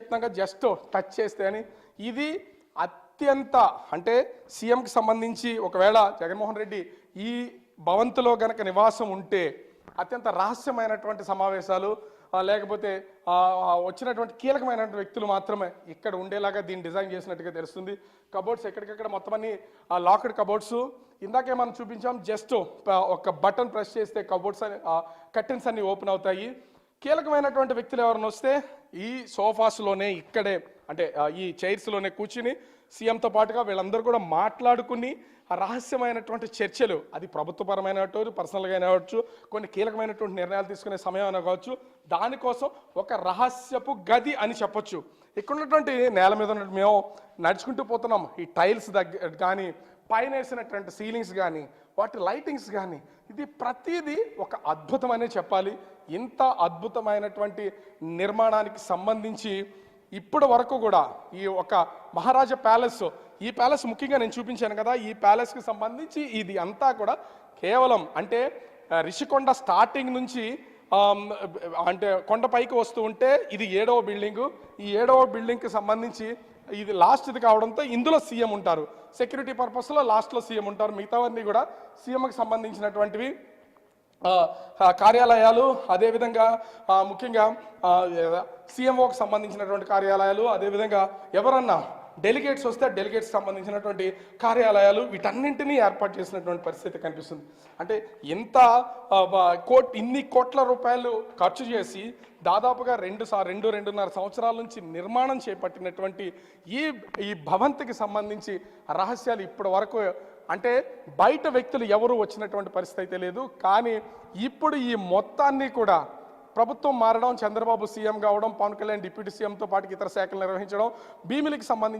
చెప్తున్నాగా just touch చేస్తే అని. ఇది అత్యంత అంటే సీఎంకి సంబంధించి ఒకవేళ జగన్మోహన్ రెడ్డి ఈ భవంతిలో గనక నివాసం ఉంటే అత్యంత రహస్యమైనటువంటి సమావేశాలు లేకపోతే వచ్చినటువంటి కీలకమైనటువంటి వ్యక్తులు మాత్రమే ఇక్కడ ఉండేలాగా దీన్ని డిజైన్ చేసినట్టుగా తెలుస్తుంది. కబోర్డ్స్ ఎక్కడికక్కడ మొత్తం అన్ని లాక్డ్ కబోర్డ్స్. ఇందాకే మనం చూపించాం, జస్ట్ ఒక బటన్ ప్రెస్ చేస్తే కబోర్డ్స్ కర్టెన్స్ అన్ని ఓపెన్ అవుతాయి. కీలకమైనటువంటి వ్యక్తులు ఎవరైనా వస్తే ఈ సోఫాస్లోనే ఇక్కడే అంటే ఈ చైర్స్లోనే కూర్చుని సీఎంతో పాటుగా వీళ్ళందరూ కూడా మాట్లాడుకుని ఆ రహస్యమైనటువంటి చర్చలు, అది ప్రభుత్వపరమైనటువంటి పర్సనల్గా అయినవచ్చు, కొన్ని కీలకమైనటువంటి నిర్ణయాలు తీసుకునే సమయం అయినా కావచ్చు, దానికోసం ఒక రహస్యపు గది అని చెప్పొచ్చు. ఇక్కడ ఉన్నటువంటి నేల మీద ఉన్నటువంటి మేము నడుచుకుంటూ పోతున్నాం. ఈ టైల్స్ దగ్గర కానీ పైన వేసినటువంటి సీలింగ్స్ కానీ వాటి లైటింగ్స్ కానీ ఇది ప్రతిదీ ఒక అద్భుతమనే చెప్పాలి. ఇంత అద్భుతమైనటువంటి నిర్మాణానికి సంబంధించి ఇప్పటి వరకు కూడా ఈ ఒక మహారాజా ప్యాలెస్, ఈ ప్యాలెస్ ముఖ్యంగా నేను చూపించాను కదా, ఈ ప్యాలెస్కి సంబంధించి ఇది అంతా కూడా కేవలం అంటే రిషికొండ స్టార్టింగ్ నుంచి అంటే కొండపైకి వస్తూ ఉంటే ఇది 7వ బిల్డింగు. ఈ 7వ బిల్డింగ్కి సంబంధించి ఇది లాస్ట్ది కావడంతో ఇందులో సీఎం ఉంటారు. సెక్యూరిటీ పర్పస్లో లాస్ట్లో సీఎం ఉంటారు. మిగతావన్నీ కూడా సీఎంకి సంబంధించినటువంటివి కార్యాలయాలు, అదేవిధంగా ముఖ్యంగా సీఎంఓకి సంబంధించినటువంటి కార్యాలయాలు, అదేవిధంగా ఎవరన్నా డెలిగేట్స్ వస్తే డెలిగేట్స్ సంబంధించినటువంటి కార్యాలయాలు, వీటన్నింటినీ ఏర్పాటు చేసినటువంటి పరిస్థితి కనిపిస్తుంది. అంటే ఎంత ఇన్ని కోట్ల రూపాయలు ఖర్చు చేసి దాదాపుగా 2-2.5 సంవత్సరాల నుంచి నిర్మాణం చేపట్టినటువంటి ఈ భవంతికి సంబంధించి రహస్యాలు ఇప్పటి వరకు అంటే బయట వ్యక్తులు ఎవరు వచ్చినటువంటి పరిస్థితి అయితే లేదు. కానీ ఇప్పుడు ఈ మొత్తాన్ని కూడా ప్రభుత్వం మారడం, చంద్రబాబు సీఎం కావడం, పవన్ కళ్యాణ్ డిప్యూటీ సీఎంతో పాటు ఇతర శాఖలు నిర్వహించడం, భీమిలికి సంబంధించి